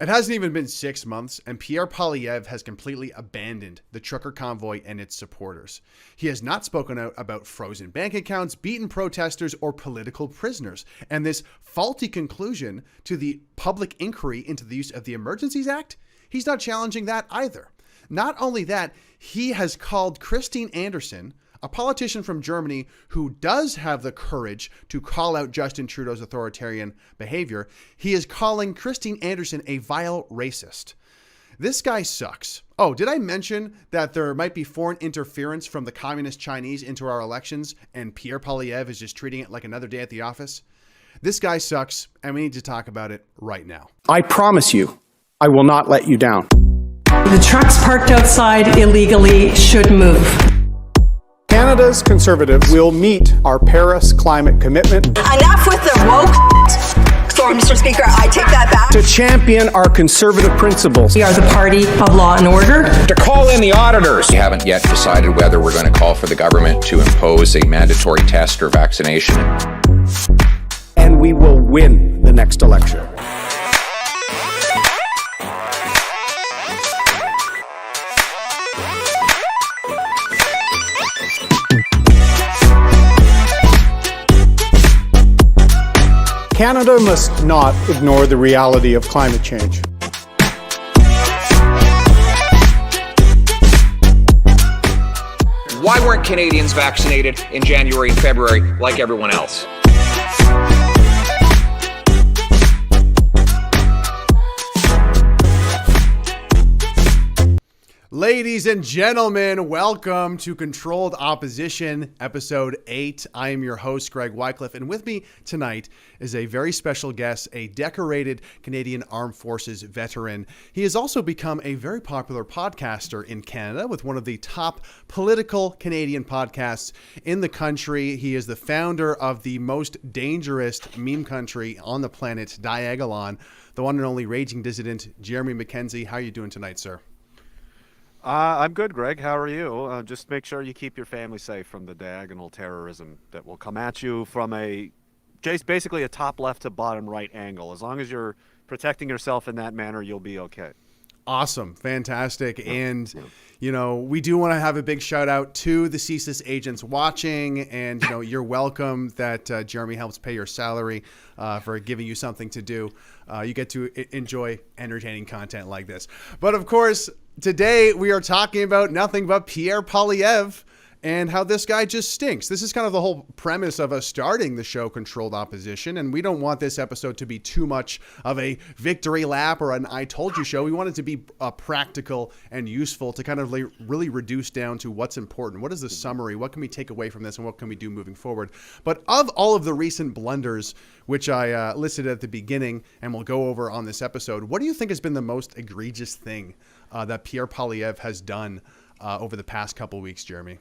It hasn't even been 6 months, and Pierre Poilievre has completely abandoned the Trucker Convoy and its supporters. He has not spoken out about frozen bank accounts, beaten protesters, or political prisoners. And this faulty conclusion to the public inquiry into the use of the Emergencies Act, he's not challenging that either. Not only that, he has called Christine Anderson, a politician from Germany who does have the courage to call out Justin Trudeau's authoritarian behavior. He is calling Christine Anderson a vile racist. This guy sucks. Oh, did I mention that there might be foreign interference from the communist Chinese into our elections and Pierre Poilievre is just treating it like another day at the office? This guy sucks, and we need to talk about it right now. I promise you, I will not let you down. The trucks parked outside illegally should move. Canada's Conservatives will meet our Paris climate commitment. Enough with the woke. Sorry, Mr. Speaker, I take that back. To champion our conservative principles. We are the party of law and order. To call in the auditors. We haven't yet decided whether we're going to call for the government to impose a mandatory test or vaccination. And we will win the next election. Canada must not ignore the reality of climate change. Why weren't Canadians vaccinated in January and February like everyone else? Ladies and gentlemen, welcome to Controlled Opposition, Episode 8. I am your host, Greg Wycliffe, and with me tonight is a very special guest, a decorated Canadian Armed Forces veteran. He has also become a very popular podcaster in Canada with one of the top political Canadian podcasts in the country. He is the founder of the most dangerous meme country on the planet, Diagolon, the one and only raging dissident, Jeremy Mackenzie. How are you doing tonight, sir? I'm good, Greg. How are you? Just make sure you keep your family safe from the diagonal terrorism that will come at you from basically a top left to bottom right angle. As long as you're protecting yourself in that manner, you'll be okay. Awesome. Fantastic. And, you know, we do want to have a big shout out to the CSIS agents watching. And, you know, you're welcome that Jeremy helps pay your salary for giving you something to do. You get to enjoy entertaining content like this. But, of course, today we are talking about nothing but Pierre Poilievre and how this guy just stinks. This is kind of the whole premise of us starting the show Controlled Opposition, and we don't want this episode to be too much of a victory lap or an I told you show. We want it to be practical and useful to kind of really reduce down to what's important. What is the summary? What can we take away from this, and what can we do moving forward? But of all of the recent blunders, which I listed at the beginning and we'll go over on this episode, what do you think has been the most egregious thing that Pierre Poilievre has done over the past couple of weeks, Jeremy?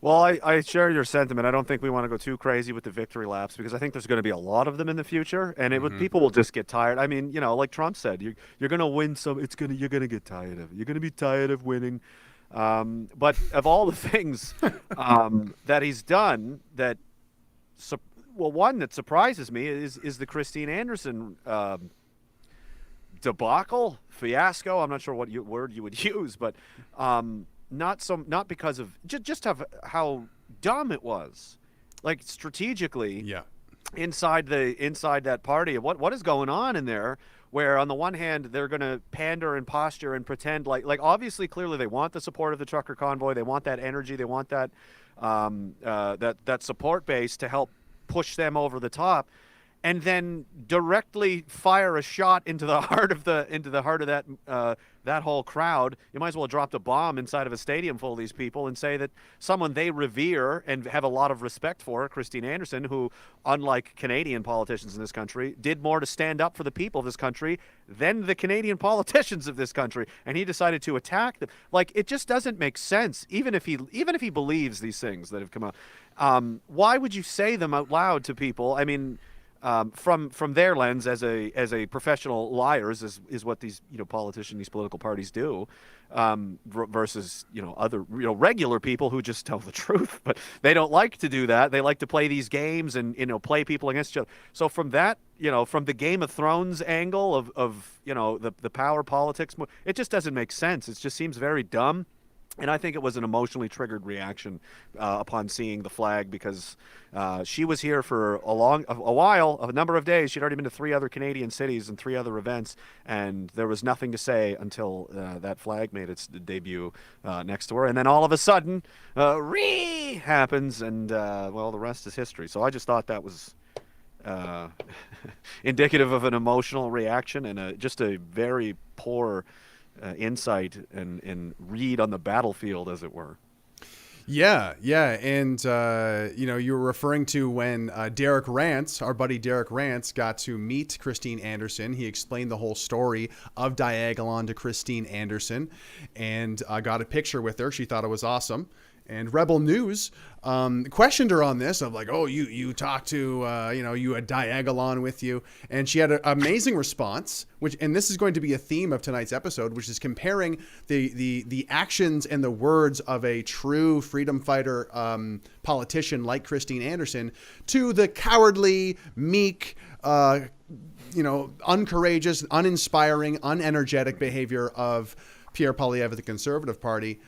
Well, I share your sentiment. I don't think we want to go too crazy with the victory laps because I think there's going to be a lot of them in the future, and people will just get tired. I mean, you know, like Trump said, you're going to win some. You're going to get tired of it. You're going to be tired of winning. But of all the things that he's done, one that surprises me is the Christine Anderson debacle, fiasco. I'm not sure what word you would use, but not because of just how dumb it was, like strategically. Yeah. Inside that party, what is going on in there? Where on the one hand they're going to pander and posture and pretend like obviously clearly they want the support of the Trucker Convoy, they want that energy, they want that that support base to help push them over the top. And then directly fire a shot into the heart of that whole crowd. You might as well have dropped a bomb inside of a stadium full of these people and say that someone they revere and have a lot of respect for, Christine Anderson, who, unlike Canadian politicians in this country, did more to stand up for the people of this country than the Canadian politicians of this country. And he decided to attack them. Like, it just doesn't make sense, even if he believes these things that have come out. Why would you say them out loud to people? I mean, from their lens as a professional liars is what these politicians, these political parties do, versus other regular people who just tell the truth, but they don't like to do that. They like to play these games and play people against each other. So from that, from the Game of Thrones angle of the power politics, it just doesn't make sense. It just seems very dumb. And I think it was an emotionally triggered reaction upon seeing the flag, because she was here for a number of days. She'd already been to 3 other Canadian cities and 3 other events, and there was nothing to say until that flag made its debut next to her. And then all of a sudden, happens, and well, the rest is history. So I just thought that was indicative of an emotional reaction and just a very poor insight and read on the battlefield, as it were. Yeah. And, you were referring to when Derek Rance, our buddy Derek Rance, got to meet Christine Anderson. He explained the whole story of Diagolon to Christine Anderson and got a picture with her. She thought it was awesome. And Rebel News questioned her on this, of like, oh, you talked to, you had Diagolon with you. And she had an amazing response, and this is going to be a theme of tonight's episode, which is comparing the actions and the words of a true freedom fighter politician like Christine Anderson to the cowardly, meek, uncourageous, uninspiring, unenergetic behavior of Pierre Poilievre of the Conservative Party.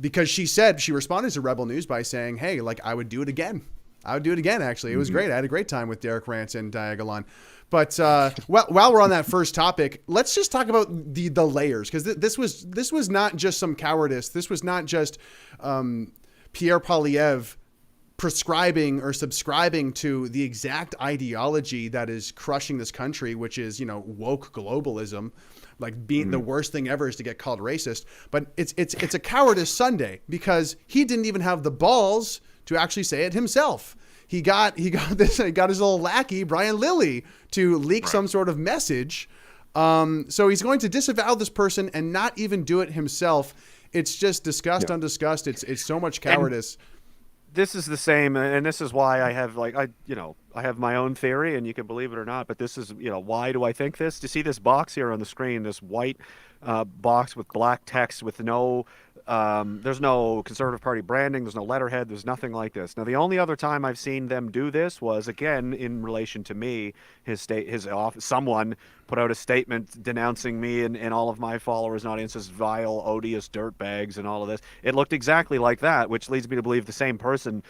Because she responded to Rebel News by saying, hey, like, I would do it again. Actually. It was great. I had a great time with Derek Rance and Diagolon. But while we're on that first topic, let's just talk about the layers, because this was not just some cowardice. This was not just Pierre Poilievre prescribing or subscribing to the exact ideology that is crushing this country, which is, woke globalism. Like, being the worst thing ever is to get called racist. But it's a cowardice Sunday, because he didn't even have the balls to actually say it himself. He got his little lackey Brian Lilley to leak some sort of message. So he's going to disavow this person and not even do it himself. It's just disgust on disgust. It's so much cowardice. This is the same, and this is why I have I have my own theory, and you can believe it or not, but this is, why do I think this? Do you see this box here on the screen, this white box with black text with there's no Conservative Party branding, there's no letterhead, there's nothing like this. Now, the only other time I've seen them do this was, again, in relation to me. His office, someone put out a statement denouncing me and all of my followers and audiences, vile, odious dirtbags and all of this. It looked exactly like that, which leads me to believe the same person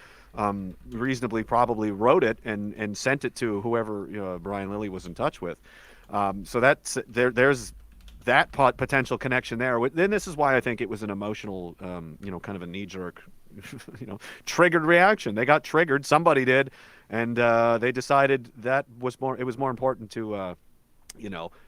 reasonably probably wrote it and sent it to whoever Brian Lilley was in touch with. So that's there's that potential connection there. Then this is why I think it was an emotional, kind of a knee-jerk, triggered reaction. They got triggered. Somebody did, and they decided that it was more important to,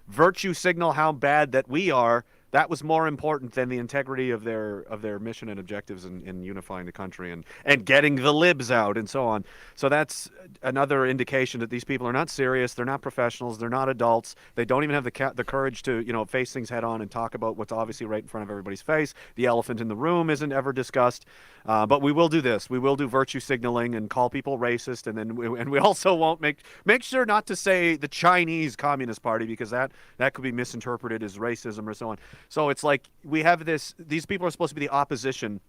virtue signal how bad that we are. That was more important than the integrity of their mission and objectives in unifying the country and getting the libs out and so on. So that's another indication that these people are not serious. They're not professionals. They're not adults. They don't even have the courage to face things head on and talk about what's obviously right in front of everybody's face. The elephant in the room isn't ever discussed. But we will do this. We will do virtue signaling and call people racist, and then we also won't make sure not to say the Chinese Communist Party, because that could be misinterpreted as racism or so on. So it's like we have these people are supposed to be the opposition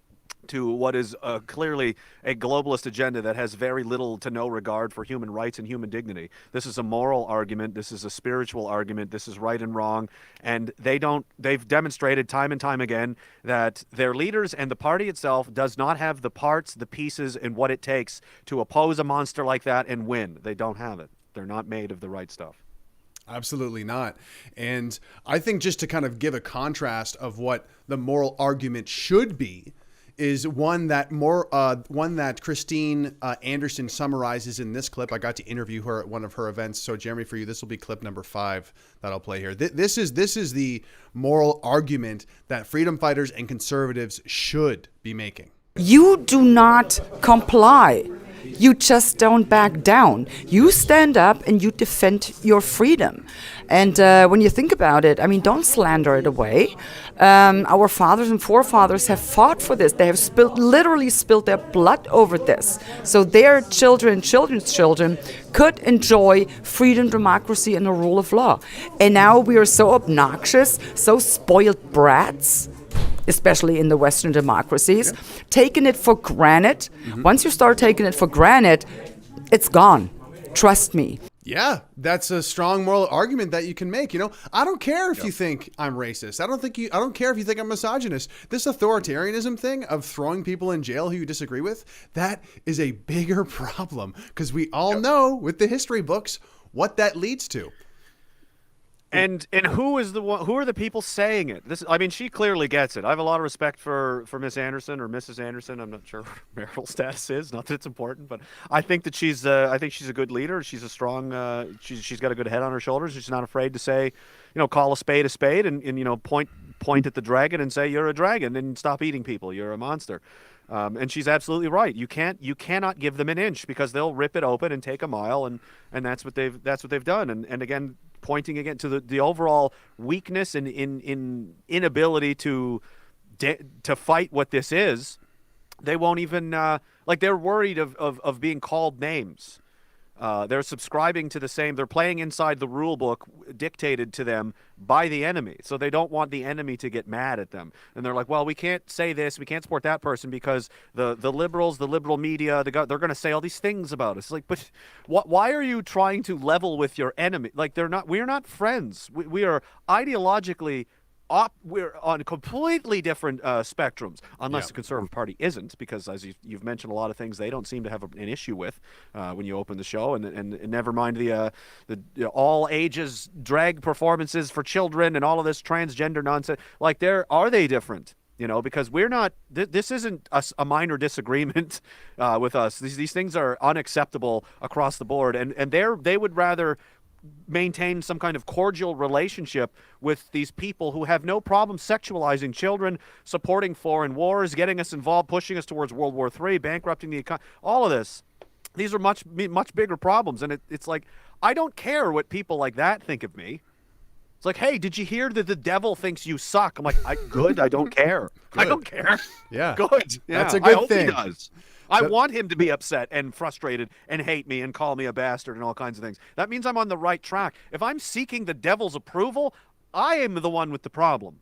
to what is clearly a globalist agenda that has very little to no regard for human rights and human dignity. This is a moral argument. This is a spiritual argument. This is right and wrong. And they've demonstrated time and time again that their leaders and the party itself does not have the parts, the pieces, and what it takes to oppose a monster like that and win. They don't have it. They're not made of the right stuff. Absolutely not. And I think, just to kind of give a contrast of what the moral argument should be, is one that Christine Anderson summarizes in this clip. I got to interview her at one of her events. So, Jeremy, for you, this will be clip number 5 that I'll play here. This is the moral argument that freedom fighters and conservatives should be making. You do not comply you just don't back down. You stand up and you defend your freedom. And when you think about it, I mean, don't slander it away. Our fathers and forefathers have fought for this. They have literally spilled their blood over this. So their children and children's children could enjoy freedom, democracy, and the rule of law. And now we are so obnoxious, so spoiled brats, especially in the Western democracies, taking it for granted. Once you start taking it for granted, it's gone. Trust me. Yeah, that's a strong moral argument that you can make. You know, I don't care if you think I'm racist. I don't care if you think I'm misogynist. This authoritarianism thing of throwing people in jail who you disagree with, that is a bigger problem because we all know with the history books what that leads to. And who is the one? Who are the people saying it? I mean, she clearly gets it. I have a lot of respect for Miss Anderson or Mrs. Anderson. I'm not sure what her marital status is. Not that it's important, but I think that she's a good leader. She's a strong. She's got a good head on her shoulders. She's not afraid to say, call a spade, and point at the dragon and say you're a dragon and stop eating people. You're a monster. And she's absolutely right. You cannot give them an inch because they'll rip it open and take a mile, and that's what they've done. And again, pointing again to the overall weakness and in inability to fight what this is. They won't even they're worried of being called names. They're subscribing to the same. They're playing inside the rule book dictated to them by the enemy. So they don't want the enemy to get mad at them. And they're like, well, we can't say this. We can't support that person because the liberals, the liberal media, they're going to say all these things about us. It's like, but why are you trying to level with your enemy? Like we're not friends. We are ideologically we're on completely different spectrums, unless the Conservative Party isn't, because as you've mentioned, a lot of things they don't seem to have an issue with when you open the show, and never mind the all ages drag performances for children and all of this transgender nonsense. Like, are they different? Because we're not. This isn't a minor disagreement with us. These things are unacceptable across the board, and they would rather maintain some kind of cordial relationship with these people who have no problem sexualizing children, supporting foreign wars, getting us involved, pushing us towards World War III, bankrupting the economy. All of this, these are much bigger problems, and it's like, I don't care what people like that think of me. It's like, hey, did you hear that the devil thinks you suck? I'm like, good, I don't care. I don't care. Yeah, good. Yeah, that's a good I hope thing. He does. I want him to be upset and frustrated and hate me and call me a bastard and all kinds of things. That means I'm on the right track. If I'm seeking the devil's approval, I am the one with the problem.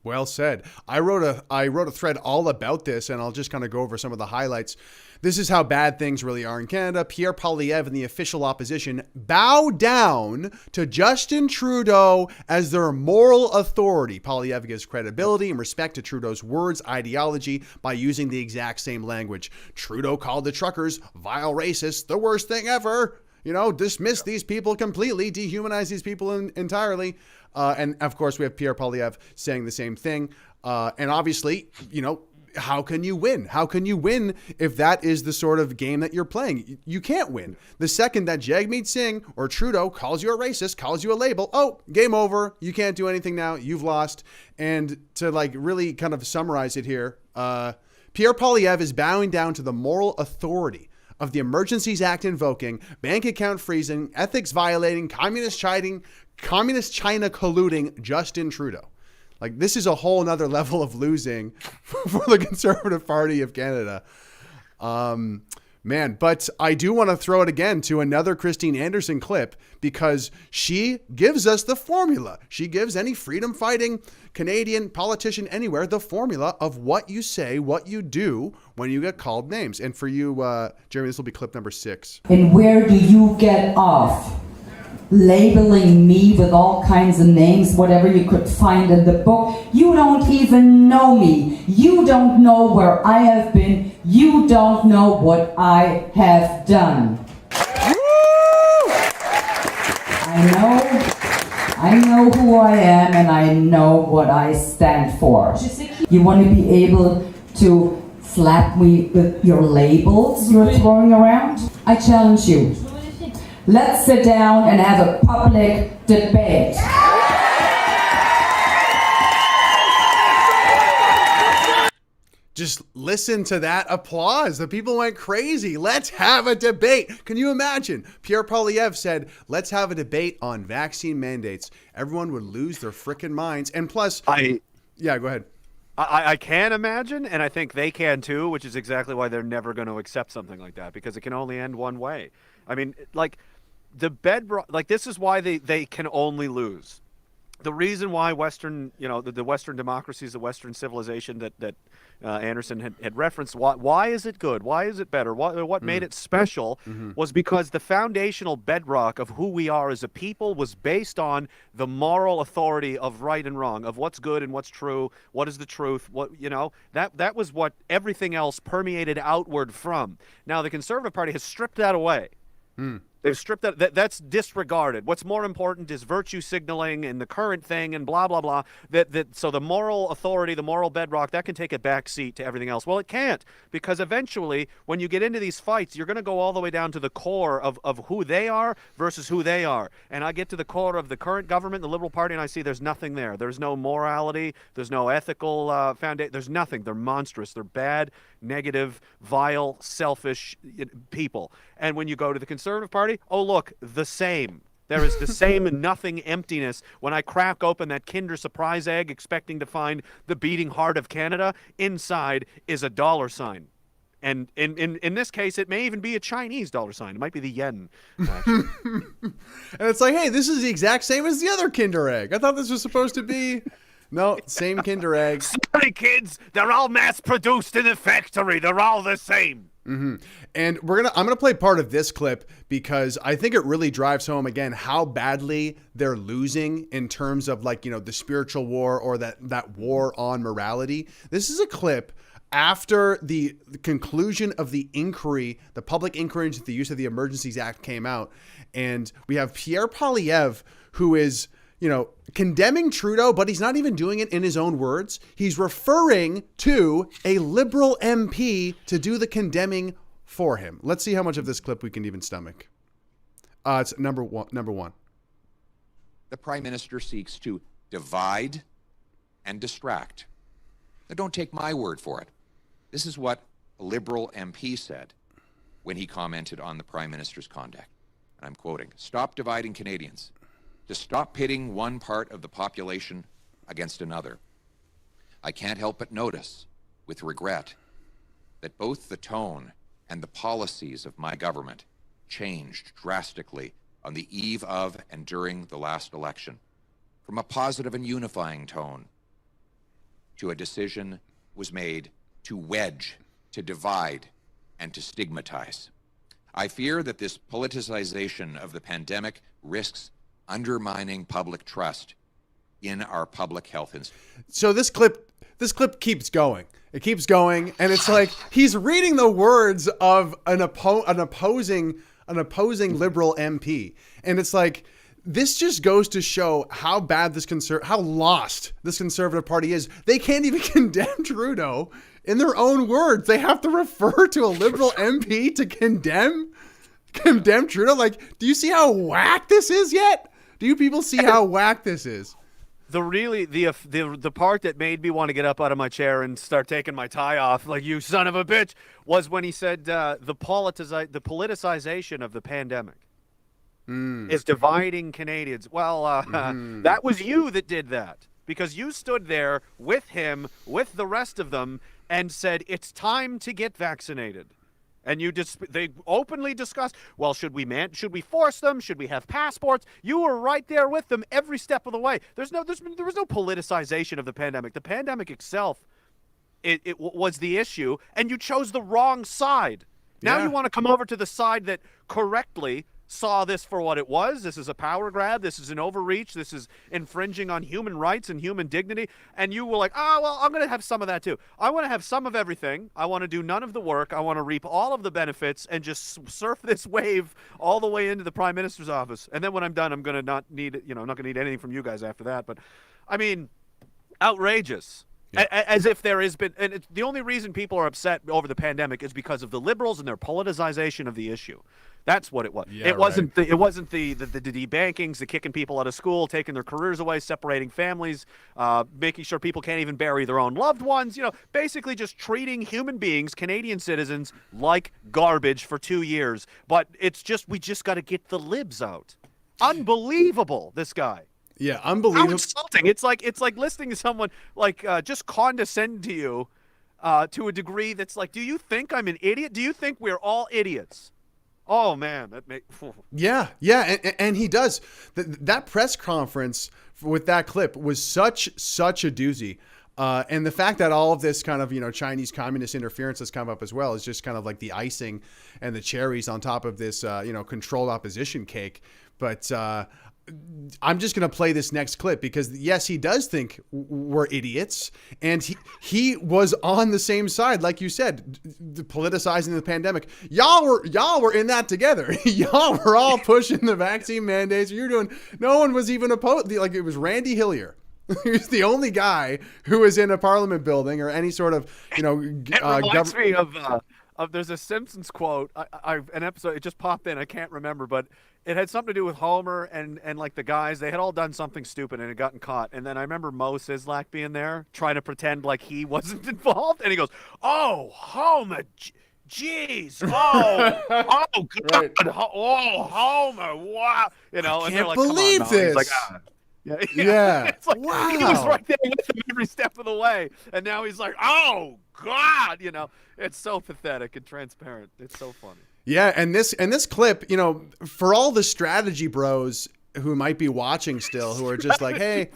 Well said. I wrote a thread all about this, and I'll just kind of go over some of the highlights. This is how bad things really are in Canada. Pierre Poilievre and the official opposition bow down to Justin Trudeau as their moral authority. Poilievre gives credibility and respect to Trudeau's words, ideology, by using the exact same language. Trudeau called the truckers vile racists, the worst thing ever. Dismiss these people completely, dehumanize these people entirely. And of course, we have Pierre Poilievre saying the same thing. And obviously, how can you win? How can you win if that is the sort of game that you're playing? You can't win. The second that Jagmeet Singh or Trudeau calls you a racist, calls you a label, game over. You can't do anything now. You've lost. And to really kind of summarize it here, Pierre Poilievre is bowing down to the moral authority of the Emergencies Act invoking, bank account freezing, ethics violating, communist China colluding Justin Trudeau. This is a whole nother level of losing for the Conservative Party of Canada. But I do want to throw it again to another Christine Anderson clip because she gives us the formula. She gives any freedom-fighting Canadian politician anywhere the formula of what you say, what you do when you get called names. And for you, Jeremy, this will be clip number 6. And where do you get off? Labeling me with all kinds of names, whatever you could find in the book. You don't even know me. You don't know where I have been. You don't know what I have done. I know who I am, and I know what I stand for. You want to be able to slap me with your labels you're throwing around? I challenge you. Let's sit down and have a public debate. just listen to that applause. The people went crazy. Let's have a debate. Can you imagine? Pierre Poilievre said, let's have a debate on vaccine mandates. Everyone would lose their frickin' minds. And plus, yeah, go ahead. I can imagine, and I think they can too, which is exactly why they're never going to accept something like that, because it can only end one way. I mean, like, the bedrock, like, this is why they can only lose. The reason why Western, the Western democracies, the Western civilization that Anderson had referenced, why is it good? Why is it better? What made it special was because the foundational bedrock of who we are as a people was based on the moral authority of right and wrong, of what's good and what's true, what is the truth, that was what everything else permeated outward from. Now, the Conservative Party has stripped that away. They've stripped that's disregarded. What's more important is virtue signaling and the current thing and blah, blah, blah. So the moral authority, the moral bedrock, that can take a back seat to everything else. Well, it can't, because eventually when you get into these fights, you're going to go all the way down to the core of who they are versus who they are. And I get to the core of the current government, the Liberal Party, and I see there's nothing there. There's no morality. There's no ethical foundation. There's nothing. They're monstrous. They're bad, negative, vile, selfish people. And when you go to the Conservative Party, oh, look, the same. There is the same nothing emptiness. When I crack open that Kinder Surprise egg expecting to find the beating heart of Canada, inside is a dollar sign. And in this case, it may even be a Chinese dollar sign. It might be the yen, actually. And it's like, hey, this is the exact same as the other Kinder Egg. I thought this was supposed to be... No, same Kinder Egg. Sorry, kids. They're all mass-produced in the factory. They're all the same. And I'm gonna play part of this clip because I think it really drives home again how badly they're losing in terms of, like, the spiritual war or that war on morality. This is a clip after the conclusion of the inquiry, the public inquiry into the use of the Emergencies Act came out, and we have Pierre Poilievre, who is condemning Trudeau, but he's not even doing it in his own words. He's referring to a Liberal MP to do the condemning for him. Let's see how much of this clip we can even stomach. It's number one. The Prime Minister seeks to divide and distract. Now, don't take my word for it. This is what a Liberal MP said when he commented on the Prime Minister's conduct. And I'm quoting, "Stop dividing Canadians. To stop pitting one part of the population against another. I can't help but notice, with regret, that both the tone and the policies of my government changed drastically on the eve of and during the last election, from a positive and unifying tone to a decision was made to wedge, to divide, and to stigmatize. I fear that this politicization of the pandemic risks undermining public trust in our public health institutions." So this clip keeps going. It keeps going, and it's like he's reading the words of an opposing Liberal MP, and it's like this just goes to show how bad how lost this Conservative Party is. They can't even condemn Trudeau in their own words. They have to refer to a Liberal MP to condemn Trudeau. Like, do you see how whack this is yet? Do you people see how whack this is? The part that made me want to get up out of my chair and start taking my tie off, like, you son of a bitch, was when he said the politicization of the pandemic is dividing Canadians. Well, that was you that did that, because you stood there with him, with the rest of them, and said it's time to get vaccinated. And they openly discussed, well, should we force them? Should we have passports? You were right there with them every step of the way. There was no politicization of the pandemic. The pandemic itself, it was the issue, and you chose the wrong side. Now you want to come over to the side that correctly saw this for what it was. This is a power grab. This is an overreach. This is infringing on human rights and human dignity. And you were like, oh, well, I'm going to have some of that too. I want to have some of everything. I want to do none of the work. I want to reap all of the benefits and just surf this wave all the way into the Prime Minister's office. And then when I'm done, I'm going to not need anything from you guys after that. But I mean, outrageous. As if there has been, and the only reason people are upset over the pandemic is because of the liberals and their politicization of the issue. That's what it was. Yeah, it wasn't the debankings, the kicking people out of school, taking their careers away, separating families, making sure people can't even bury their own loved ones. Basically just treating human beings, Canadian citizens, like garbage for 2 years. But we just got to get the libs out. Unbelievable, this guy. Yeah, unbelievable. How insulting! It's like listening to someone just condescend to you to a degree that's like, do you think I'm an idiot? Do you think we're all idiots? Oh man, Yeah, and he does. That press conference with that clip was such a doozy. And the fact that all of this kind of, Chinese communist interference has come up as well is just kind of like the icing and the cherries on top of this, controlled opposition cake. But I'm just going to play this next clip because, yes, he does think we're idiots. And he was on the same side, like you said, politicizing the pandemic. Y'all were in that together. Y'all were all pushing the vaccine mandates. No one was even opposed. Like, it was Randy Hillier. He was the only guy who was in a parliament building or any sort of, It reminds me of there's a Simpsons quote. An episode, it just popped in. I can't remember, but it had something to do with Homer and like the guys. They had all done something stupid and had gotten caught. And then I remember Mo Sislak being there trying to pretend like he wasn't involved. And he goes, "Oh, Homer, jeez, oh, God, Right. oh, Homer, wow." And I they're can't like, "Come on, believe Mo." this. He's like, Yeah. It's like, wow. He was right there with him every step of the way. And now he's like, "Oh, God." It's so pathetic and transparent. It's so funny. Yeah, and this clip, for all the strategy bros who might be watching still, who are just like, hey,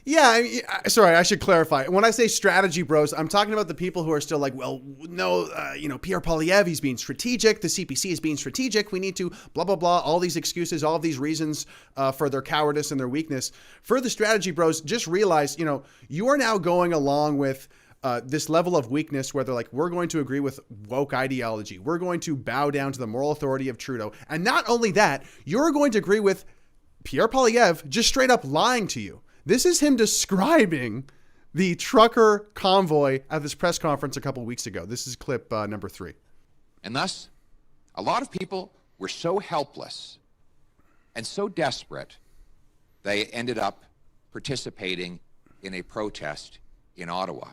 yeah, sorry, I should clarify. When I say strategy bros, I'm talking about the people who are still like, well, no, Pierre Poilievre, he's being strategic. The CPC is being strategic. We need to blah, blah, blah, all these excuses, all of these reasons for their cowardice and their weakness. For the strategy bros, just realize, you are now going along with this level of weakness where they're like, we're going to agree with woke ideology. We're going to bow down to the moral authority of Trudeau. And not only that, you're going to agree with Pierre Poilievre just straight up lying to you. This is him describing the trucker convoy at this press conference a couple weeks ago. This is clip number 3. And thus, a lot of people were so helpless and so desperate, they ended up participating in a protest in Ottawa.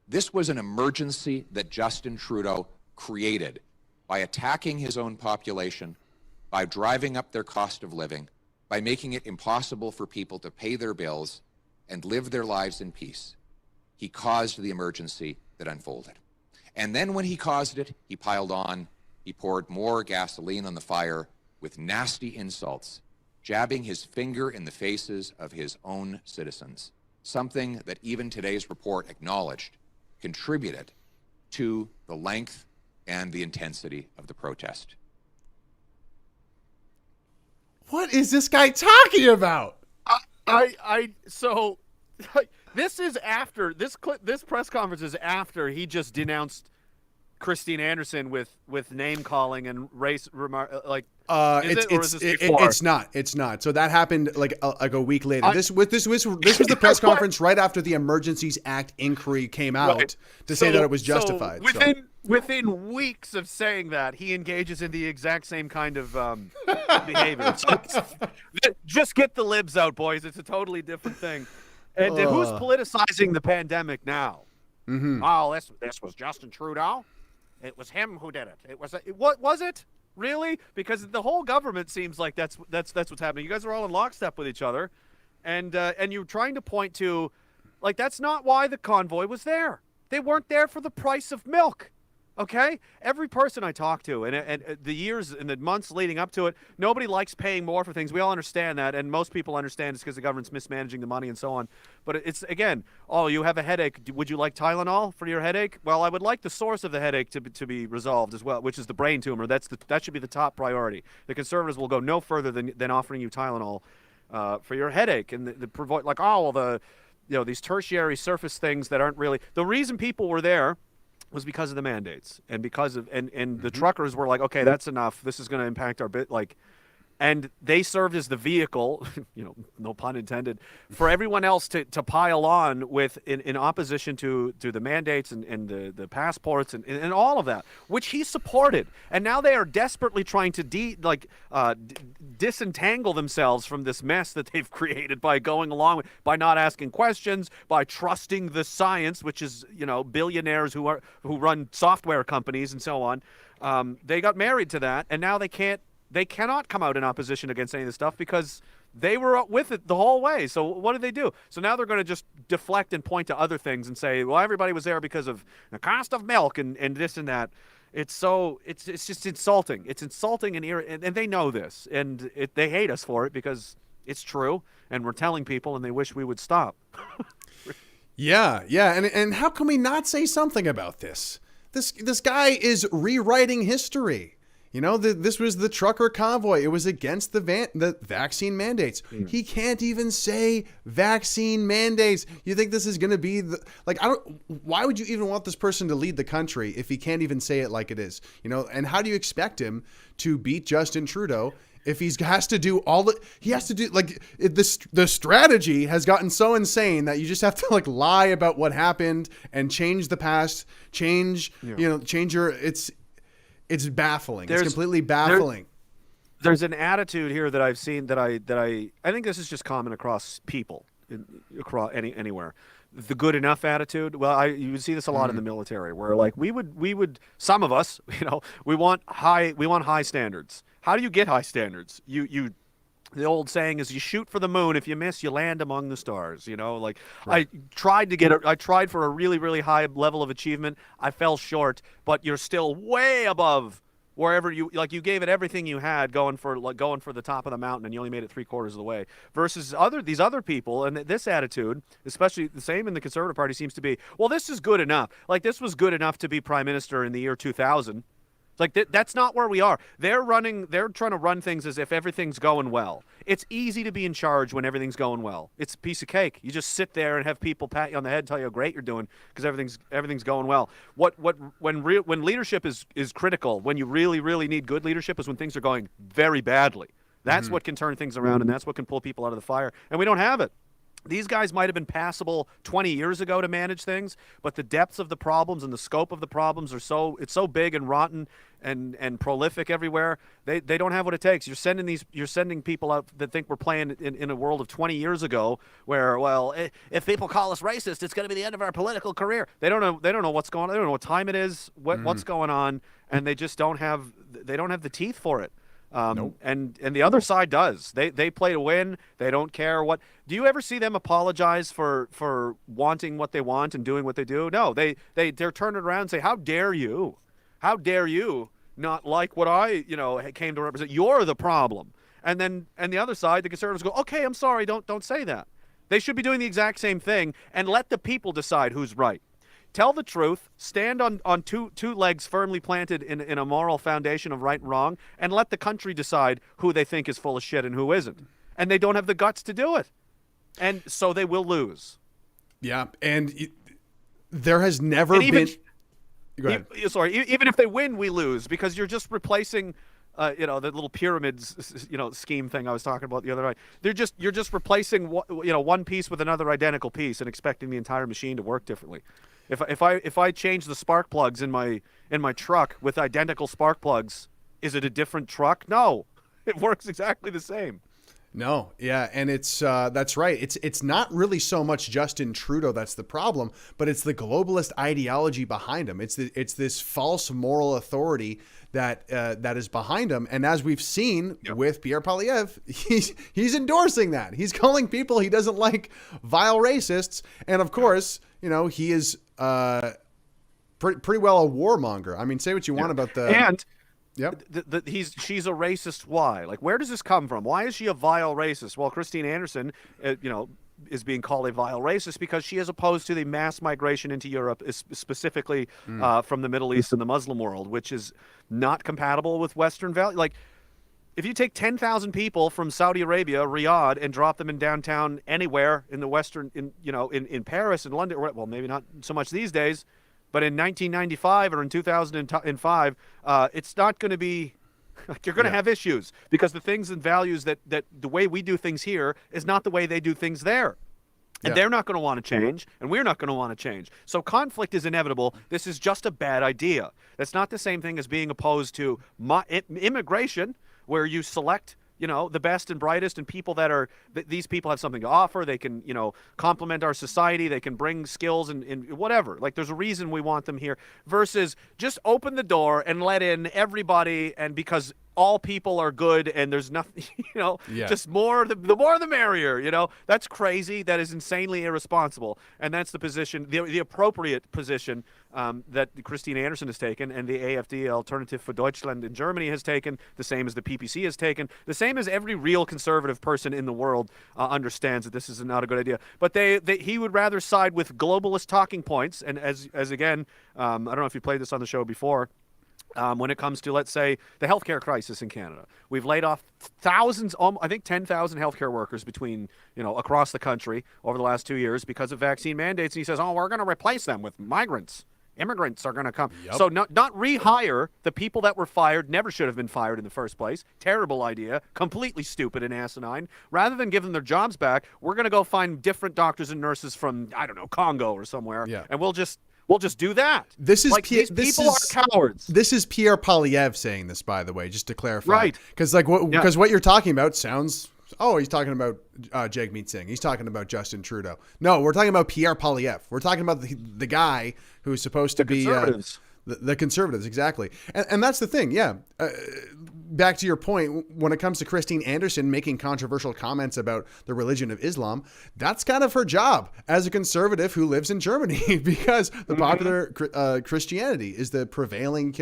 This was an emergency that Justin Trudeau created by attacking his own population, by driving up their cost of living, by making it impossible for people to pay their bills and live their lives in peace. He caused the emergency that unfolded. And then when he caused it, he piled on, he poured more gasoline on the fire with nasty insults, jabbing his finger in the faces of his own citizens, something that even today's report acknowledged contributed to the length and the intensity of the protest. What is this guy talking about? So this is after this press conference is after he just denounced Christine Anderson with name calling and race remark. It's not. So that happened like a week later. This was the press conference right after the Emergencies Act inquiry came out to say that it was justified. Within weeks of saying that, he engages in the exact same kind of behavior. So just get the libs out, boys. It's a totally different thing. And who's politicizing the pandemic now? Mm-hmm. Oh, this was Justin Trudeau. It was him who did it. What was it? Really? Because the whole government seems like that's what's happening. You guys are all in lockstep with each other, and you're trying to point to, like, that's not why the convoy was there. They weren't there for the price of milk. Okay? Every person I talk to, and the years and the months leading up to it, nobody likes paying more for things. We all understand that, and most people understand it's because the government's mismanaging the money and so on. But it's, again, oh, you have a headache. Would you like Tylenol for your headache? Well, I would like the source of the headache to be resolved as well, which is the brain tumor. That should be the top priority. The Conservatives will go no further than offering you Tylenol for your headache. And these tertiary surface things that aren't really – the reason people were there – was because of the mandates and because of and the truckers were like, okay, that's enough. This is going to impact our bit. Like, And they served as the vehicle, no pun intended, for everyone else to pile on with in opposition to the mandates and the passports and all of that, which he supported. And now they are desperately trying to disentangle themselves from this mess that they've created by going along with, by not asking questions, by trusting the science, which is billionaires who run software companies and so on. They got married to that, and now they cannot come out in opposition against any of this stuff because they were with it the whole way. So what did they do? So now they're going to just deflect and point to other things and say, well, everybody was there because of the cost of milk and this and that. It's just insulting. It's insulting and they know this, and they hate us for it because it's true, and we're telling people, and they wish we would stop. Yeah, and how can we not say something about this? This guy is rewriting history. This was the Trucker Convoy. It was against the vaccine mandates. He can't even say vaccine mandates. You think this is going to be why would you even want this person to lead the country if he can't even say it like it is? And how do you expect him to beat Justin Trudeau if he has to do the strategy has gotten so insane that you just have to lie about what happened and change the past, change your, it's baffling. It's completely baffling. There's an attitude here that I've seen that I think this is just common across people, across anywhere. The good enough attitude. Well, you would see this a lot in the military, where we would some of us, we want high standards. How do you get high standards? The old saying is, you shoot for the moon. If you miss, you land among the stars. Right. I tried for a really, really high level of achievement. I fell short, but you're still way above wherever you gave it everything you had going for the top of the mountain, and you only made it 3/4 of the way. Versus these other people, and this attitude, especially the same in the Conservative Party, seems to be, well, this is good enough. This was good enough to be prime minister in the year 2000. That's not where we are. They're trying to run things as if everything's going well. It's easy to be in charge when everything's going well. It's a piece of cake. You just sit there and have people pat you on the head and tell you how great you're doing because everything's going well. When leadership is critical, when you really, really need good leadership, is when things are going very badly. That's what can turn things around, and that's what can pull people out of the fire. And we don't have it. These guys might have been passable 20 years ago to manage things, but the depths of the problems and the scope of the problems it's so big and rotten and prolific everywhere. They don't have what it takes. You're sending people out that think we're playing in a world of 20 years ago, where, well, if people call us racist, it's going to be the end of our political career. They don't know what's going on. They don't know what time it is, what's going on, and they just don't have the teeth for it. Nope. And the other side does. They play to win. They don't care what. Do you ever see them apologize for wanting what they want and doing what they do? No, they're turning around and say, "How dare you? How dare you not like what I came to represent? You're the problem." And the other side, the Conservatives go, "Okay, I'm sorry. Don't say that." They should be doing the exact same thing and let the people decide who's right. Tell the truth, stand on two legs firmly planted in a moral foundation of right and wrong, and let the country decide who they think is full of shit and who isn't. And they don't have the guts to do it. And so they will lose. Yeah, and there has never been... Go ahead. Even if they win, we lose, because you're just replacing... the little pyramids, scheme thing I was talking about the other night. You're just replacing one piece with another identical piece and expecting the entire machine to work differently. If I change the spark plugs in my truck with identical spark plugs, is it a different truck? No, it works exactly the same. No, yeah, and it's that's right. It's not really so much Justin Trudeau that's the problem, but it's the globalist ideology behind him. It's this false moral authority that is behind him, and as we've seen with Pierre Poilievre, he's endorsing that. He's calling people he doesn't like vile racists, and of course, he is pretty well a warmonger. I mean, say what you want about the and. Yep. She's a racist. Why? Where does this come from? Why is she a vile racist? Well, Christine Anderson, is being called a vile racist because she is opposed to the mass migration into Europe, specifically from the Middle East and the Muslim world, which is not compatible with Western values. If you take 10,000 people from Saudi Arabia, Riyadh, and drop them in downtown anywhere in the Western, in Paris and London, well, maybe not so much these days, but in 1995 or in 2005, it's not going to be Like, you're going to have issues because the things and values that the way we do things here is not the way they do things there. And they're not going to want to change, and we're not going to want to change. So conflict is inevitable. This is just a bad idea. That's not the same thing as being opposed to immigration, where you select, the best and brightest and people that are, these people have something to offer. They can, complement our society. They can bring skills and whatever. Like, there's a reason we want them here versus just open the door and let in everybody. And because all people are good and there's nothing, just more, the more the merrier, that's crazy. That is insanely irresponsible. And that's the position, the appropriate position that Christine Anderson has taken and the AfD, Alternative für Deutschland in Germany, has taken, the same as the PPC has taken, the same as every real conservative person in the world understands that this is not a good idea. But he would rather side with globalist talking points. And as again, I don't know if you played this on the show before, when it comes to, let's say, the healthcare crisis in Canada. We've laid off thousands, I think 10,000 healthcare workers across the country over the last 2 years because of vaccine mandates. And he says, we're going to replace them with migrants. Immigrants are going to come. Yep. So not rehire the people that were fired, never should have been fired in the first place. Terrible idea. Completely stupid and asinine. Rather than give them their jobs back, we're going to go find different doctors and nurses from, I don't know, Congo or somewhere. Yeah. And we'll just do that. These people are cowards. This is Pierre Poilievre saying this, by the way, just to clarify. Right. Because what you're talking about sounds. Oh, he's talking about Jagmeet Singh. He's talking about Justin Trudeau. No, we're talking about Pierre Poilievre. We're talking about the guy who's supposed to be the conservatives, exactly. And that's the thing. Yeah. Back to your point, when it comes to Christine Anderson making controversial comments about the religion of Islam, that's kind of her job as a conservative who lives in Germany because the popular Christianity is the prevailing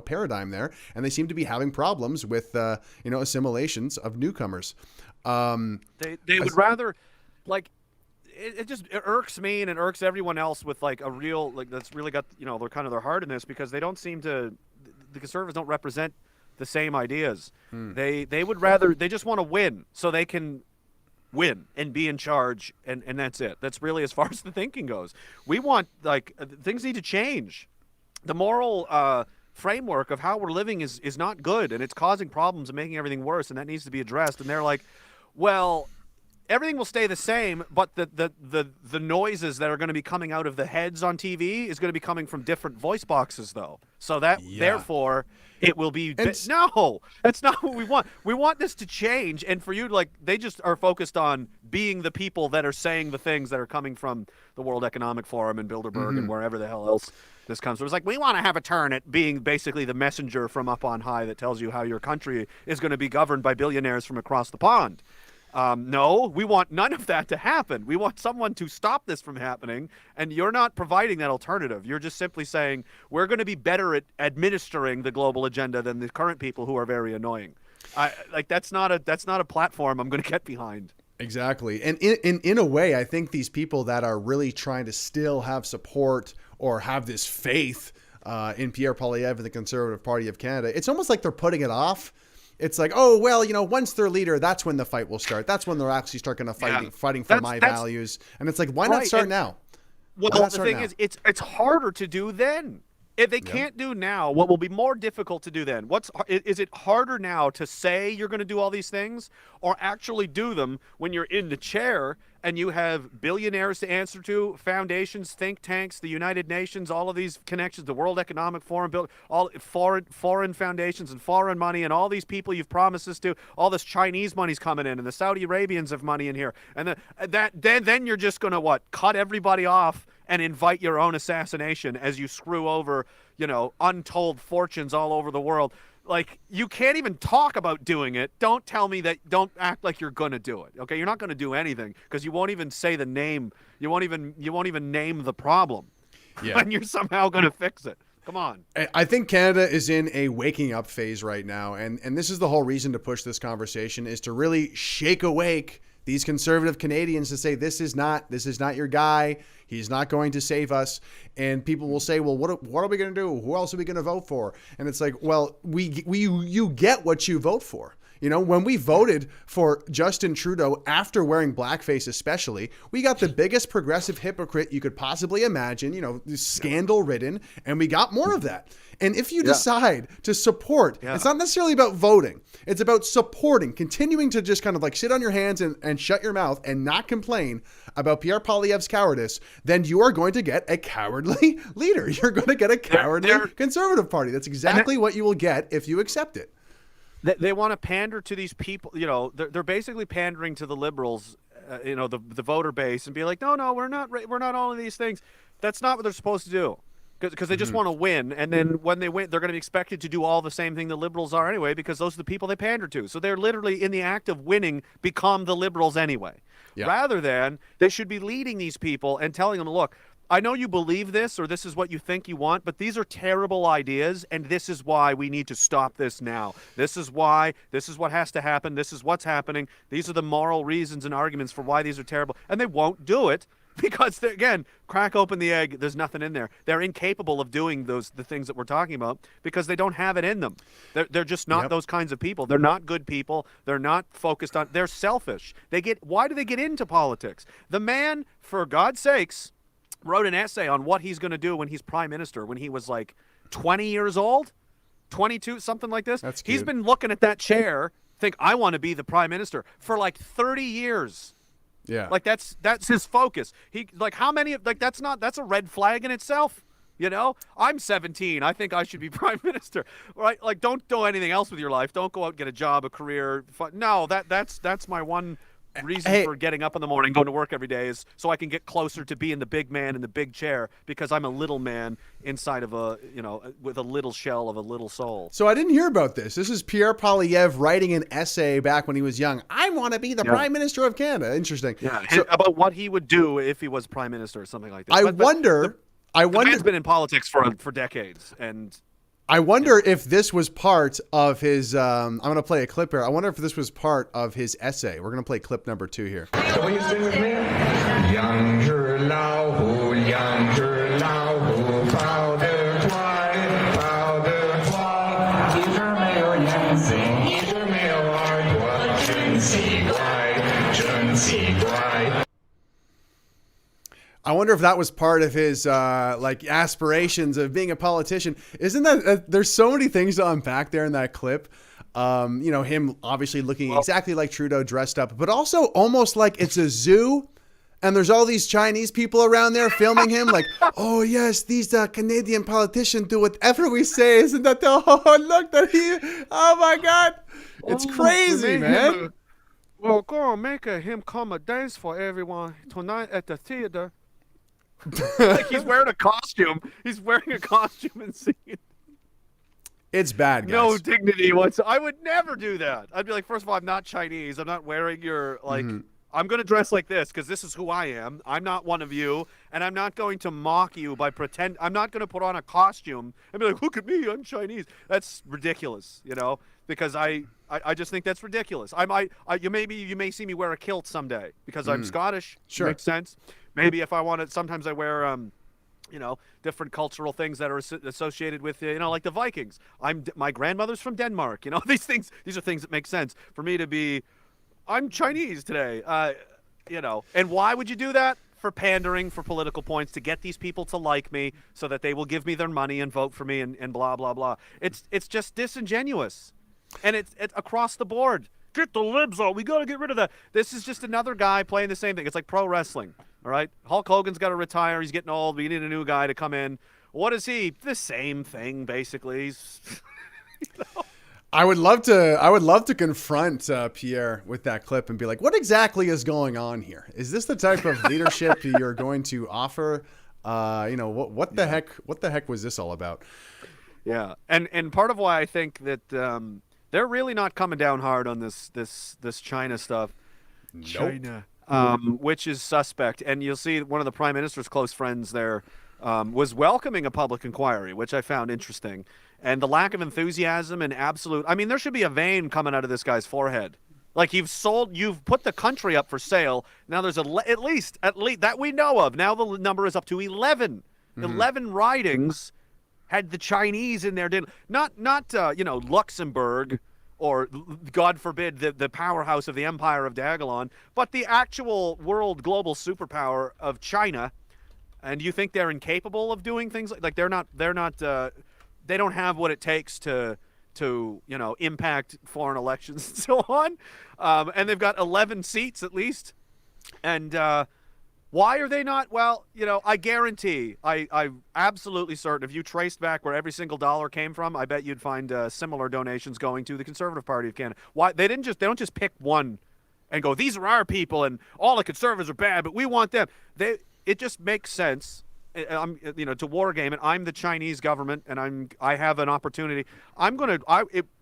paradigm there, and they seem to be having problems with assimilations of newcomers. They would rather, like, it just irks me and it irks everyone else with like a real, like, that's really got they're kind of their heart in this, because they don't seem to, the conservatives don't represent the same ideas. They would rather, they just want to win so they can win and be in charge, and that's it. That's really as far as the thinking goes. We want, like, things need to change. The moral framework of how we're living is not good, and it's causing problems and making everything worse, and that needs to be addressed. And they're like, well, everything will stay the same, but the noises that are going to be coming out of the heads on TV is going to be coming from different voice boxes, though. So that therefore it will be no, that's not what we want. We want this to change, and for you, like, they just are focused on being the people that are saying the things that are coming from the World Economic Forum and Bilderberg and wherever the hell else this comes from. It's like, we want to have a turn at being basically the messenger from up on high that tells you how your country is going to be governed by billionaires from across the pond. No, we want none of that to happen. We want someone to stop this from happening, and you're not providing that alternative. You're just simply saying we're going to be better at administering the global agenda than the current people who are very annoying. That's not a platform I'm going to get behind. Exactly. And in a way, I think these people that are really trying to still have support or have this faith in Pierre Poilievre and the Conservative Party of Canada, it's almost like they're putting it off. It's like, oh, well, once they're leader, that's when the fight will start. That's when they'll actually start going to fighting for my values. And it's like, why not start now? Well, the thing is, it's harder to do then. If they can't do now, what will be more difficult to do then? Is it harder now to say you're going to do all these things, or actually do them when you're in the chair and you have billionaires to answer to, foundations, think tanks, the United Nations, all of these connections, the World Economic Forum, all foreign foundations and foreign money, and all these people you've promised this to, all this Chinese money's coming in, and the Saudi Arabians have money in here, and then you're just going to cut everybody off and invite your own assassination as you screw over, untold fortunes all over the world. Like, you can't even talk about doing it. Don't tell me that. Don't act like you're going to do it. Okay, you're not going to do anything because you won't even say the name. You won't even name the problem. Yeah. And you're somehow going to fix it. Come on. I think Canada is in a waking up phase right now, and this is the whole reason to push this conversation, is to really shake awake these conservative Canadians to say, this is not your guy. He's not going to save us. And people will say, well, what are we going to do? Who else are we going to vote for? And it's like, well, you get what you vote for. You know, when we voted for Justin Trudeau after wearing blackface, especially, we got the biggest progressive hypocrite you could possibly imagine, you know, scandal ridden, and we got more of that. And if you decide to support, it's not necessarily about voting. It's about supporting, continuing to just kind of like sit on your hands and shut your mouth and not complain about Pierre Poilievre's cowardice, then you are going to get a cowardly leader. You're going to get a cowardly Conservative Party. That's exactly what you will get if you accept it. They want to pander to these people. You know, they're basically pandering to the Liberals, you know, the voter base, and be like, no, we're not all of these things. That's not what they're supposed to do. Because they just want to win, and then when they win, they're going to be expected to do all the same thing the Liberals are anyway, because those are the people they pander to. So they're literally, in the act of winning, become the Liberals anyway. Yeah. Rather than, they should be leading these people and telling them, look, I know you believe this, or this is what you think you want, but these are terrible ideas, and this is why we need to stop this now. This is why, this is what has to happen, this is what's happening, these are the moral reasons and arguments for why these are terrible, and they won't do it. Because, again, crack open the egg, there's nothing in there. They're incapable of doing the things that we're talking about because they don't have it in them. They're just not those kinds of people. They're not good people. They're not focused on – they're selfish. Why do they get into politics? The man, for God's sakes, wrote an essay on what he's going to do when he's prime minister, when he was like 20 years old, 22, something like this. That's cute. He's been looking at that chair, think, I want to be the prime minister, for like 30 years. Yeah. Like that's his focus. That's a red flag in itself. You know, I'm 17. I think I should be prime minister. Right? Like, don't do anything else with your life. Don't go out and get a job, a career. No, that's my one reason for getting up in the morning, going to work every day, is so I can get closer to being the big man in the big chair, because I'm a little man inside of with a little shell of a little soul. So I didn't hear about this. This is Pierre Poilievre writing an essay back when he was young. I want to be the Prime Minister of Canada. Interesting. Yeah, so, about what he would do if he was Prime Minister or something like that. I wonder. The man's been in politics for decades, and I wonder if this was part of his, I'm going to play a clip here. I wonder if this was part of his essay. We're going to play clip number 2 here. So will you sing with me? Younger Lao Hu, younger Lao Hu, powder twine, powder twine. Either male yang sing, either male art, what Jun Si Guai, Jun Si Guai. I wonder if that was part of his like aspirations of being a politician. Isn't that there's so many things to unpack there in that clip. You know, him obviously looking exactly like Trudeau dressed up, but also almost like it's a zoo and there's all these Chinese people around there filming him like, oh yes, these Canadian politicians do whatever we say. Isn't that look that he, oh my God. It's crazy, man. Well, go on, make him come a dance for everyone tonight at the theater. Like he's wearing a costume. He's wearing a costume and singing. It's bad, guys. No dignity whatsoever. I would never do that. I'd be like, first of all, I'm not Chinese. I'm not wearing your, like, I'm going to dress like this because this is who I am. I'm not one of you, and I'm not going to mock you by I'm not going to put on a costume and be like, look at me, I'm Chinese. That's ridiculous, you know, because I just think that's ridiculous. You may see me wear a kilt someday because I'm Scottish. Sure. Makes sense. Maybe if I wanted, sometimes I wear, you know, different cultural things that are associated with, you know, like the Vikings. My grandmother's from Denmark. You know, these are things that make sense for me to be. I'm Chinese today. You know, and why would you do that? For pandering, for political points, to get these people to like me, so that they will give me their money and vote for me, and blah blah blah. It's just disingenuous, and it's across the board. Get the libs out. We got to get rid of that. This is just another guy playing the same thing. It's like pro wrestling. All right, Hulk Hogan's got to retire. He's getting old. We need a new guy to come in. What is he? The same thing, basically. He's, you know? I would love to confront Pierre with that clip and be like, what exactly is going on here? Is this the type of leadership you're going to offer? You know, what the heck was this all about? Yeah, and part of why I think that they're really not coming down hard on this China stuff. Nope. China. Which is suspect. And you'll see one of the Prime Minister's close friends there was welcoming a public inquiry, which I found interesting. And the lack of enthusiasm and absolute, I mean, there should be a vein coming out of this guy's forehead. Like you've put the country up for sale. Now there's at least that we know of. Now the number is up to 11. 11 ridings had the Chinese in there. Not you know, Luxembourg or God forbid, the powerhouse of the Empire of Dagalon, but the actual world global superpower of China. And you think they're incapable of doing things like they don't have what it takes to impact foreign elections and so on. And they've got 11 seats at least. And why are they not? Well, I guarantee, I'm absolutely certain if you traced back where every single dollar came from, I bet you'd find similar donations going to the Conservative Party of Canada. Why they don't just pick one and go, these are our people and all the Conservatives are bad, but we want them. It just makes sense. To war game it. I'm the Chinese government, and I have an opportunity.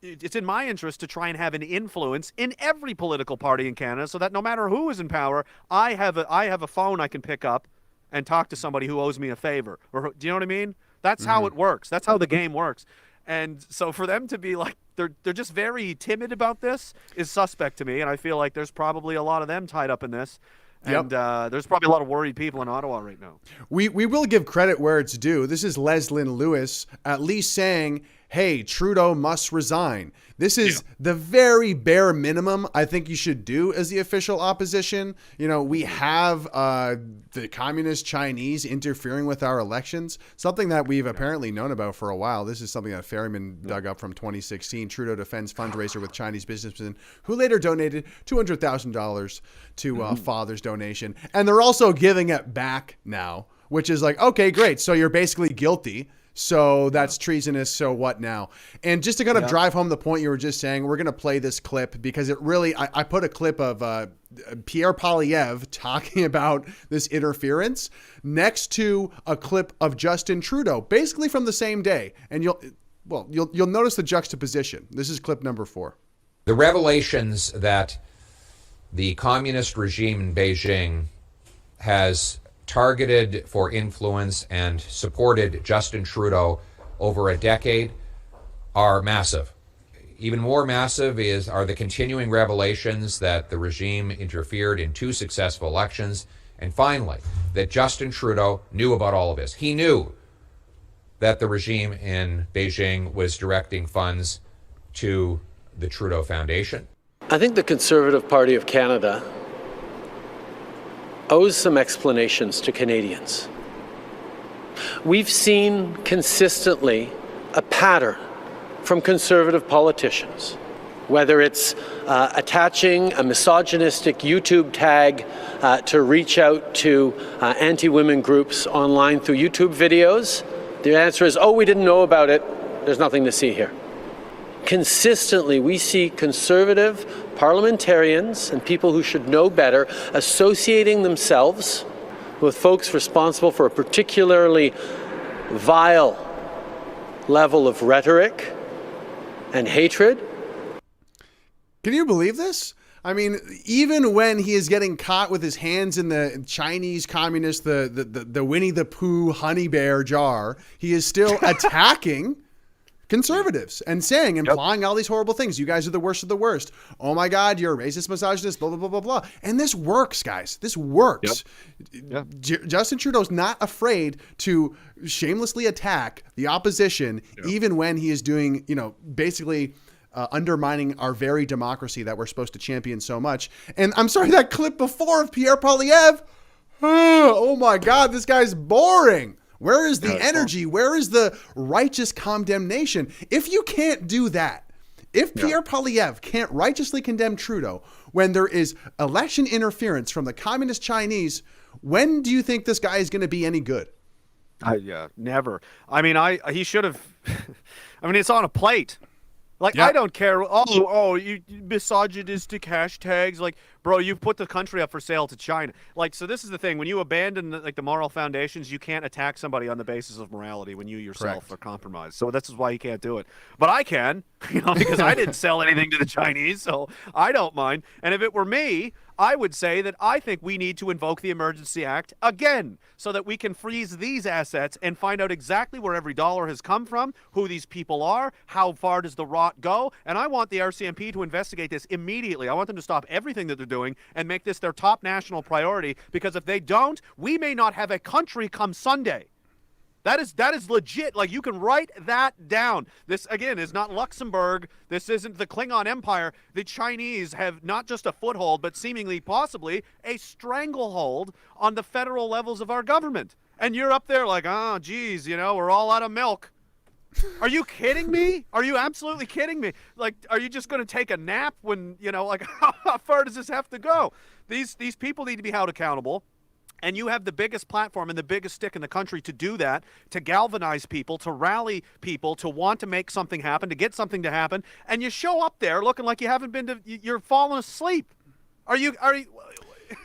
It's in my interest to try and have an influence in every political party in Canada, so that no matter who is in power, I have a phone I can pick up and talk to somebody who owes me a favor. Or do you know what I mean? That's how it works. That's how the game works. And so for them to be like they're just very timid about this is suspect to me, and I feel like there's probably a lot of them tied up in this. And there's probably a lot of worried people in Ottawa right now. We will give credit where it's due. This is Leslyn Lewis at least saying, hey, Trudeau must resign. This is the very bare minimum I think you should do as the official opposition. We have the communist Chinese interfering with our elections, something that we've apparently known about for a while. This is something that Ferryman dug up from 2016. Trudeau defends fundraiser with Chinese businessmen who later donated $200,000 to Father's donation. And they're also giving it back now, which is like, okay, great. So you're basically guilty. So that's treasonous. So what now? And just to kind of drive home the point you were just saying, we're going to play this clip because it really, I put a clip of Pierre Poilievre talking about this interference next to a clip of Justin Trudeau, basically from the same day. And you'll notice the juxtaposition. This is clip number 4. The revelations that the communist regime in Beijing has targeted for influence and supported Justin Trudeau over a decade are massive. Even more massive are the continuing revelations that the regime interfered in 2 successful elections, and finally, that Justin Trudeau knew about all of this. He knew that the regime in Beijing was directing funds to the Trudeau Foundation. I think the Conservative Party of Canada owes some explanations to Canadians. We've seen consistently a pattern from Conservative politicians, whether it's attaching a misogynistic YouTube tag to reach out to anti-women groups online through YouTube videos. The answer is, oh, we didn't know about it. There's nothing to see here. Consistently, we see Conservative parliamentarians and people who should know better associating themselves with folks responsible for a particularly vile level of rhetoric and hatred. Can you believe this? I mean, even when he is getting caught with his hands in the Chinese communist, the Winnie the Pooh honey bear jar, he is still attacking conservatives and implying all these horrible things. You guys are the worst of the worst. Oh my God, you're a racist, misogynist, blah, blah, blah, blah, blah. And this works, guys. This works. Justin Trudeau's not afraid to shamelessly attack the opposition, even when he is doing, basically undermining our very democracy that we're supposed to champion so much. And I'm sorry, that clip before of Pierre Poilievre, oh my God, this guy's boring. Where is the energy? Where is the righteous condemnation? If you can't do that, if Pierre Poilievre can't righteously condemn Trudeau when there is election interference from the communist Chinese, when do you think this guy is going to be any good? Never. I mean, he should have. I mean, it's on a plate. Like, I don't care. You misogynistic hashtags. Like, bro, you've put the country up for sale to China. Like, so this is the thing. When you abandon the moral foundations, you can't attack somebody on the basis of morality when you yourself are compromised. So this is why you can't do it. But I can, because I didn't sell anything to the Chinese, so I don't mind. And if it were me, I would say that I think we need to invoke the Emergency Act again so that we can freeze these assets and find out exactly where every dollar has come from, who these people are, how far does the rot go. And I want the RCMP to investigate this immediately. I want them to stop everything that they're doing and make this their top national priority, because if they don't, we may not have a country come Sunday. That is legit. Like, you can write that down. This, again, is not Luxembourg. This isn't the Klingon Empire. The Chinese have not just a foothold, but seemingly, possibly, a stranglehold on the federal levels of our government. And you're up there like, oh, geez, we're all out of milk. Are you kidding me? Are you absolutely kidding me? Like, are you just going to take a nap when, like, how far does this have to go? These people need to be held accountable. And you have the biggest platform and the biggest stick in the country to do that, to galvanize people, to rally people, to want to make something happen, to get something to happen. And you show up there looking like you haven't been you're falling asleep. Are you?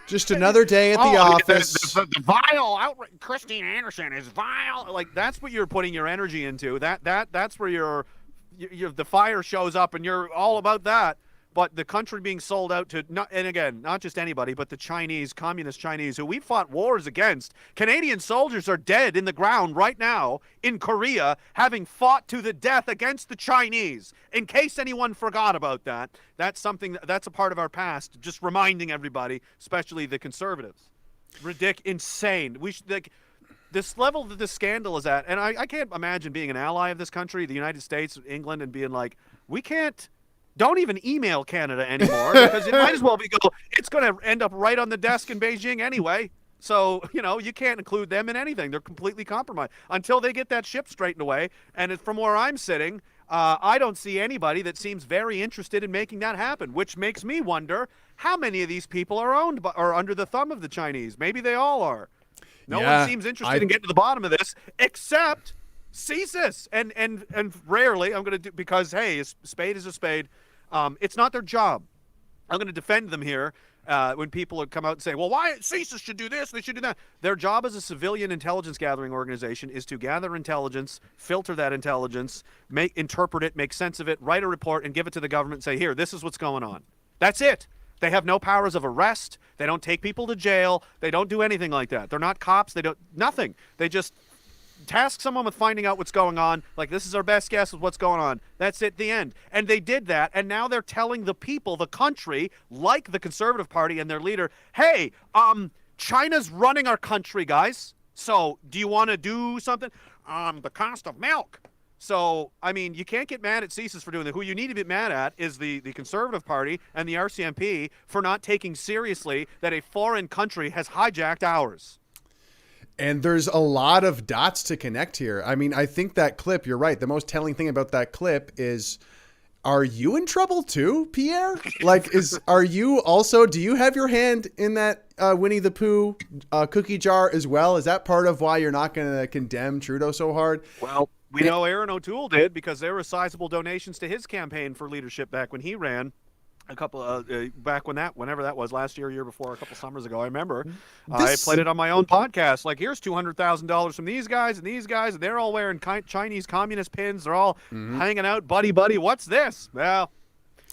Just another day at the office. The vile outrage. Christine Anderson is vile. Like, that's what you're putting your energy into. That's where you're the fire shows up, and you're all about that. But the country being sold out to, and again, not just anybody, but the Chinese, communist Chinese, who we fought wars against. Canadian soldiers are dead in the ground right now in Korea, having fought to the death against the Chinese. In case anyone forgot about that, that's a part of our past. Just reminding everybody, especially the conservatives. Insane. We should, like, this level that this scandal is at, and I can't imagine being an ally of this country, the United States, England, and being like, we can't. Don't even email Canada anymore, because it might as well it's going to end up right on the desk in Beijing anyway. So, you can't include them in anything. They're completely compromised until they get that ship straightened away. And from where I'm sitting, I don't see anybody that seems very interested in making that happen, which makes me wonder how many of these people are owned by, or under the thumb of the Chinese. Maybe they all are. No one seems interested in getting to the bottom of this, except CSIS. And rarely I'm going to do, because, hey, a spade is a spade. It's not their job. I'm going to defend them here when people come out and say, well, why CSIS should do this, they should do that. Their job as a civilian intelligence gathering organization is to gather intelligence, filter that intelligence, interpret it, make sense of it, write a report, and give it to the government and say, here, this is what's going on. That's it. They have no powers of arrest. They don't take people to jail. They don't do anything like that. They're not cops. They don't, nothing. They just task someone with finding out what's going on. Like, this is our best guess of what's going on. That's it, the end. And they did that, and now they're telling the people, the country, like the Conservative Party and their leader, hey, China's running our country, guys. So do you want to do something? The cost of milk. So, I mean, you can't get mad at CSIS for doing that. Who you need to be mad at is the Conservative Party and the RCMP for not taking seriously that a foreign country has hijacked ours. And there's a lot of dots to connect here. I mean, I think that clip, you're right. The most telling thing about that clip is, are you in trouble too, Pierre? Like, are you also, do you have your hand in that Winnie the Pooh cookie jar as well? Is that part of why you're not going to condemn Trudeau so hard? Well, we know Aaron O'Toole did, because there were sizable donations to his campaign for leadership back when he ran. A couple back whenever that was, last year before, a couple summers ago, I remember. I played it on my own podcast. Like, here's $200,000 from these guys, and they're all wearing Chinese communist pins. They're all hanging out, buddy. What's this? Well,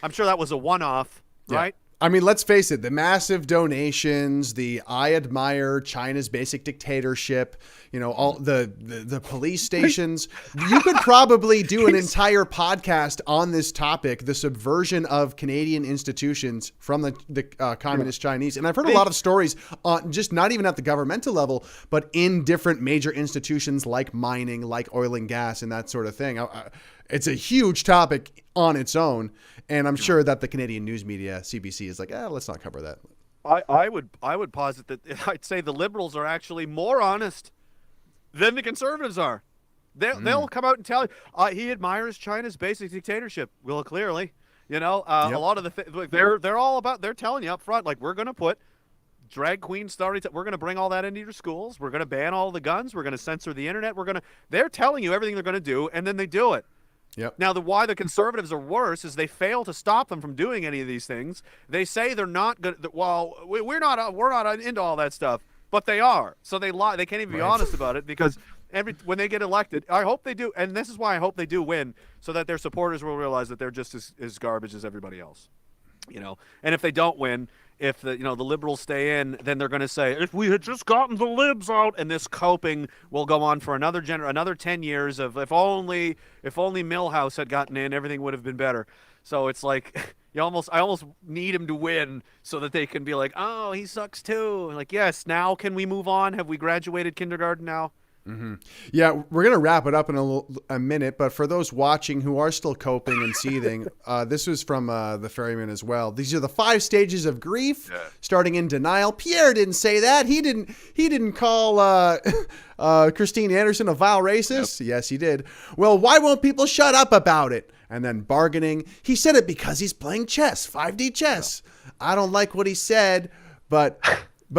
I'm sure that was a one-off, right? I mean, let's face it, the massive donations, the I admire China's basic dictatorship, all the police stations. You could probably do an entire podcast on this topic, the subversion of Canadian institutions from the communist Chinese. And I've heard a lot of stories on just not even at the governmental level, but in different major institutions like mining, like oil and gas, and that sort of thing. It's a huge topic on its own. And I'm sure that the Canadian news media, CBC, is like, let's not cover that. I would posit that I'd say the Liberals are actually more honest than the Conservatives are. They'll come out and tell you he admires China's basic dictatorship. Well, clearly, a lot of they're all about. They're telling you up front, like, we're going to put drag queen stories. We're going to bring all that into your schools. We're going to ban all the guns. We're going to censor the internet. They're telling you everything they're going to do, and then they do it. Yep. Now, why the Conservatives are worse is they fail to stop them from doing any of these things. They say they're not good. Well, we're not into all that stuff, but they are. So they lie. They can't even be honest about it, because when they get elected, I hope they do, and this is why I hope they do win, so that their supporters will realize that they're just as garbage as everybody else. And if they don't win, if the Liberals stay in, then they're going to say, if we had just gotten the libs out, and this coping will go on for another 10 years of if only Milhouse had gotten in, everything would have been better. So it's like I almost need him to win so that they can be like, oh, he sucks too. Like, yes, now can we move on? Have we graduated kindergarten now? Yeah, we're going to wrap it up in a minute, but for those watching who are still coping and seething, this was from the Ferryman as well. These are the 5 stages of grief, starting in denial. Pierre didn't say that. He didn't call Christine Anderson a vile racist. Yep. Yes, he did. Well, why won't people shut up about it? And then bargaining. He said it because he's playing chess, 5D chess. Yeah. I don't like what he said, but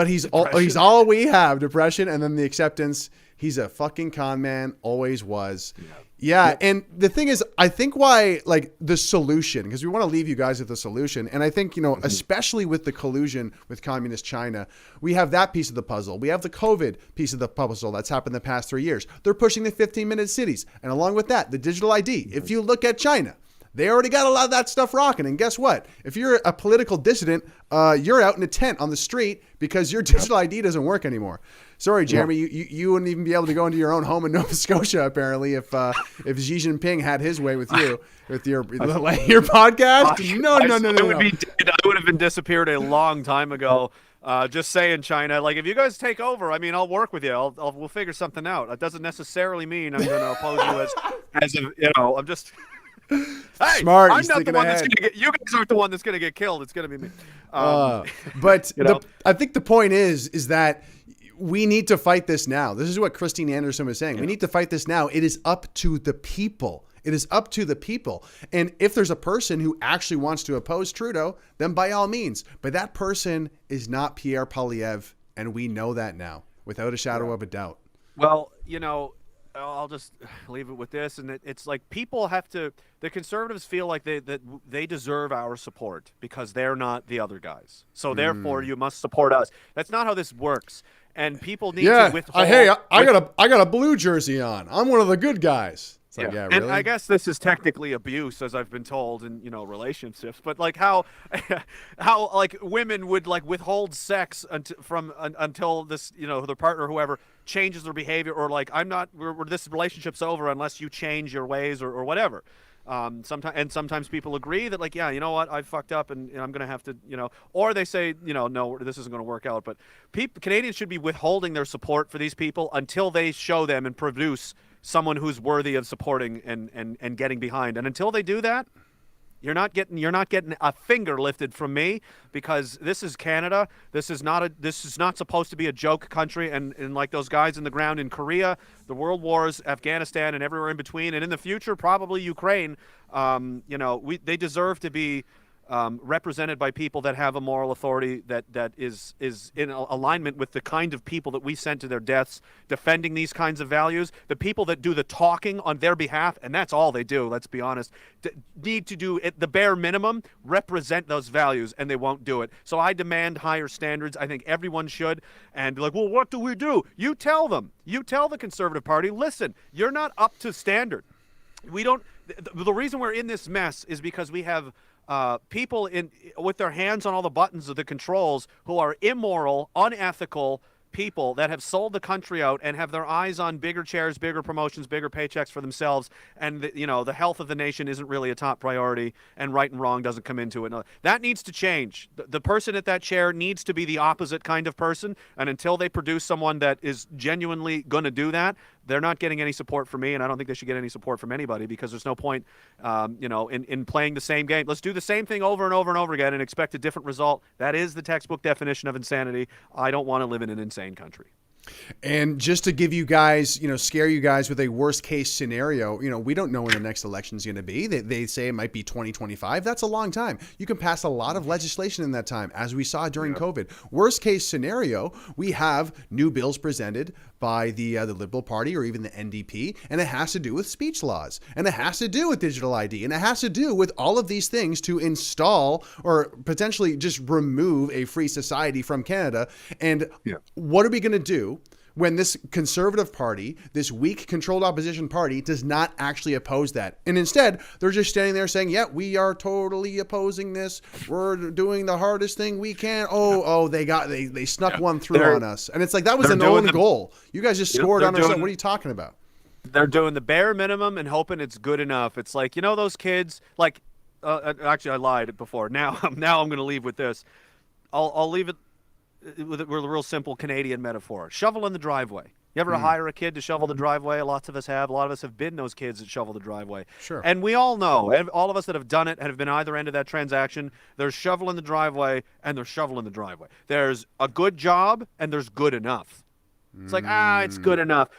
he's all we have, depression, and then the acceptance. He's a fucking con man, always was. Yeah. And the thing is, I think why, like, the solution, because we want to leave you guys with the solution. And I think, especially with the collusion with communist China, we have that piece of the puzzle. We have the COVID piece of the puzzle that's happened the past 3 years. They're pushing the 15-minute cities. And along with that, the digital ID. If you look at China, they already got a lot of that stuff rocking. And guess what? If you're a political dissident, you're out in a tent on the street because your digital ID doesn't work anymore. Sorry, Jeremy, you wouldn't even be able to go into your own home in Nova Scotia, apparently, if Xi Jinping had his way with you, with your podcast. No. I would have been disappeared a long time ago. Just saying, China, like, if you guys take over, I mean, I'll work with you. We'll figure something out. That doesn't necessarily mean I'm going to oppose you I'm just... Hey, smart. I'm not the one that's going to get. You guys aren't the one that's going to get killed. It's going to be me. But I think the point is that we need to fight this now. This is what Christine Anderson was saying. We need to fight this now. It is up to the people. It is up to the people. And if there's a person who actually wants to oppose Trudeau, then by all means. But that person is not Pierre Poilievre, and we know that now, without a shadow of a doubt. Well, I'll just leave it with this, and it's like people have to. The conservatives feel like they deserve our support because they're not the other guys. So therefore, you must support us. That's not how this works. And people need to withhold. Hey, I got a blue jersey on. I'm one of the good guys. It's like, really? And I guess this is technically abuse, as I've been told in relationships. But like how like women would like withhold sex until this their partner or whoever changes their behavior, or like this relationship's over unless you change your ways or whatever. Sometimes people agree that like, yeah, you know what, I fucked up and I'm going to have to, or they say, no, this isn't going to work out. But Canadians should be withholding their support for these people until they show them and produce someone who's worthy of supporting and getting behind. And until they do that, you're not getting a finger lifted from me, because this is Canada. This is not supposed to be a joke country. And like those guys in the ground in Korea, the world wars, Afghanistan, and everywhere in between, and in the future probably Ukraine. They deserve to be represented by people that have a moral authority that is in alignment with the kind of people that we sent to their deaths, defending these kinds of values. The people that do the talking on their behalf, and that's all they do, let's be honest, need to do it, the bare minimum, represent those values, and they won't do it. So I demand higher standards. I think everyone should. And be like, well, what do we do? You tell them. You tell the Conservative Party, listen, you're not up to standard. The reason we're in this mess is because we have people with their hands on all the buttons of the controls who are immoral, unethical people that have sold the country out and have their eyes on bigger chairs, bigger promotions, bigger paychecks for themselves, and the health of the nation isn't really a top priority, and right and wrong doesn't come into it. That needs to change. The person at that chair needs to be the opposite kind of person, and until they produce someone that is genuinely going to do that, they're not getting any support from me, and I don't think they should get any support from anybody, because there's no point, in playing the same game. Let's do the same thing over and over and over again and expect a different result. That is the textbook definition of insanity. I don't want to live in an insane country. And just to give you guys, scare you guys with a worst case scenario, we don't know when the next election is going to be. They say it might be 2025. That's a long time. You can pass a lot of legislation in that time, as we saw during COVID. Worst case scenario, we have new bills presented by the Liberal Party or even the NDP, and it has to do with speech laws, and it has to do with digital ID, and it has to do with all of these things to install or potentially just remove a free society from Canada. And what are we going to do when this Conservative Party, this weak controlled opposition party, does not actually oppose that? And instead, they're just standing there saying, yeah, we are totally opposing this. We're doing the hardest thing we can. They snuck one through on us. And it's like, that was an own goal. You guys just scored on ourselves. What are you talking about? They're doing the bare minimum and hoping it's good enough. It's like, those kids, like, actually I lied before. Now I'm going to leave with this. I'll leave it with a real simple Canadian metaphor. Shovel in the driveway. You ever hire a kid to shovel the driveway? Lots of us have. A lot of us have been those kids that shovel the driveway. Sure. And we all know, all of us that have done it and have been either end of that transaction, they're shoveling the driveway and they're shoveling the driveway. There's a good job and there's good enough. It's like, it's good enough.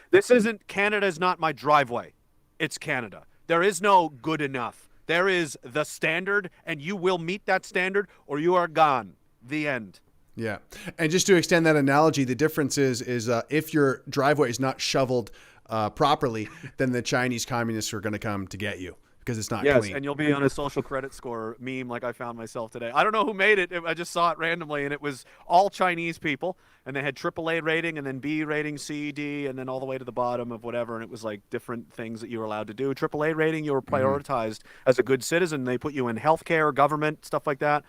Canada is not my driveway. It's Canada. There is no good enough. There is the standard, and you will meet that standard or you are gone. The end. Yeah. And just to extend that analogy, the difference is if your driveway is not shoveled properly, then the Chinese communists are going to come to get you because it's not clean. Yes, and you'll be on a social credit score meme like I found myself today. I don't know who made it. I just saw it randomly, and it was all Chinese people, and they had AAA rating and then B rating, C, D, and then all the way to the bottom of whatever, and it was like different things that you were allowed to do. AAA rating, you were prioritized as a good citizen. They put you in healthcare, government, stuff like that.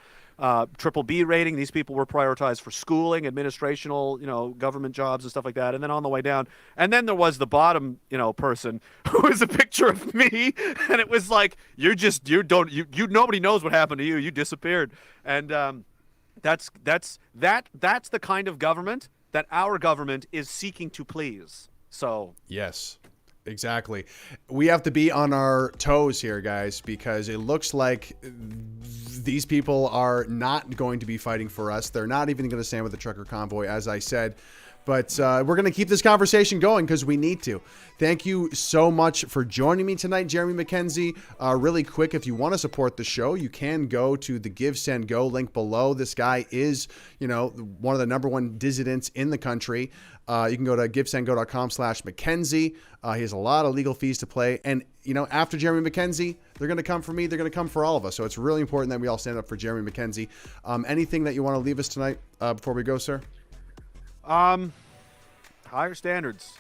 Triple B rating, these people were prioritized for schooling, administrational, government jobs and stuff like that. And then on the way down, and then there was the bottom, person who was a picture of me, and it was like, nobody knows what happened to you. You disappeared. And that's the kind of government that our government is seeking to please. So yes. Exactly. We have to be on our toes here, guys, because it looks like these people are not going to be fighting for us. They're not even going to stand with the Trucker Convoy, as I said. But we're going to keep this conversation going because we need to. Thank you so much for joining me tonight, Jeremy Mackenzie. Really quick, if you want to support the show, you can go to the Give, Send, Go link below. This guy is, one of the #1 dissidents in the country. You can go to givesendgo.com/Mackenzie. He has a lot of legal fees to pay. And, after Jeremy Mackenzie, they're going to come for me. They're going to come for all of us. So it's really important that we all stand up for Jeremy Mackenzie. Anything that you want to leave us tonight before we go, sir? Higher standards.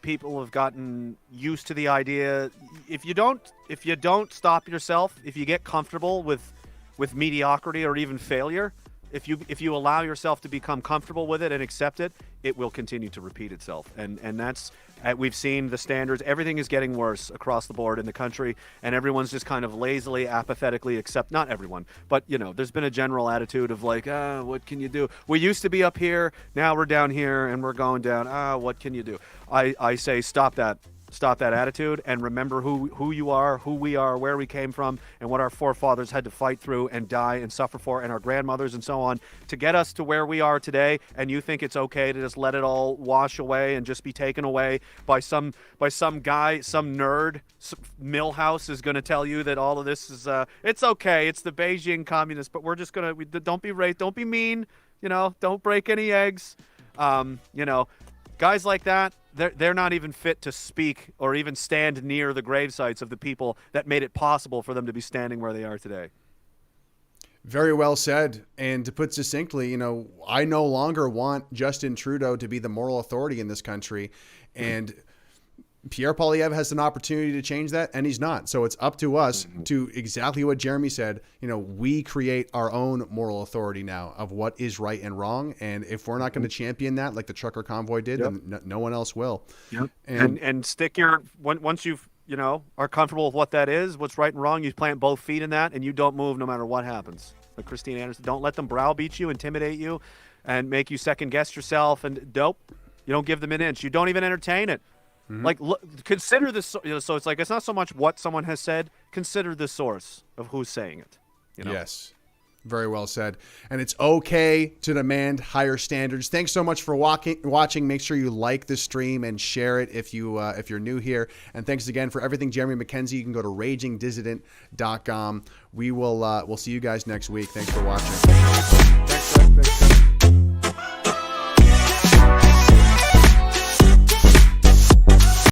People have gotten used to the idea. If you don't stop yourself, if you get comfortable with mediocrity or even failure, if you allow yourself to become comfortable with it and accept it, it will continue to repeat itself. And that's we've seen the standards. Everything is getting worse across the board in the country, and everyone's just kind of lazily, apathetically not everyone, but there's been a general attitude of like, what can you do? We used to be up here, now we're down here, and we're going down. What can you do? I say stop that. Stop that attitude and remember who you are, who we are, where we came from, and what our forefathers had to fight through and die and suffer for, and our grandmothers and so on, to get us to where we are today. And you think it's okay to just let it all wash away and just be taken away by some guy, some nerd. Millhouse is going to tell you that all of this is it's okay. It's the Beijing communists, but we're just gonna don't be don't be mean. Don't break any eggs. Guys like that. They're not even fit to speak or even stand near the gravesites of the people that made it possible for them to be standing where they are today. Very well said. And to put succinctly, I no longer want Justin Trudeau to be the moral authority in this country. And Pierre Poilievre has an opportunity to change that, and he's not. So it's up to us to exactly what Jeremy said. We create our own moral authority now of what is right and wrong. And if we're not going to champion that like the Trucker Convoy did, then no one else will. Yep. And stick once you've, are comfortable with what that is, what's right and wrong, you plant both feet in that, and you don't move no matter what happens. Like Christine Anderson, don't let them browbeat you, intimidate you, and make you second guess yourself. And you don't give them an inch. You don't even entertain it. Like, consider this. So it's like, it's not so much what someone has said. Consider the source of who's saying it. Yes. Very well said. And it's okay to demand higher standards. Thanks so much for watching. Make sure you like the stream and share it if you're new here. And thanks again for everything, Jeremy Mackenzie. You can go to ragingdissident.com. We'll see you guys next week. Thanks for watching. Thanks.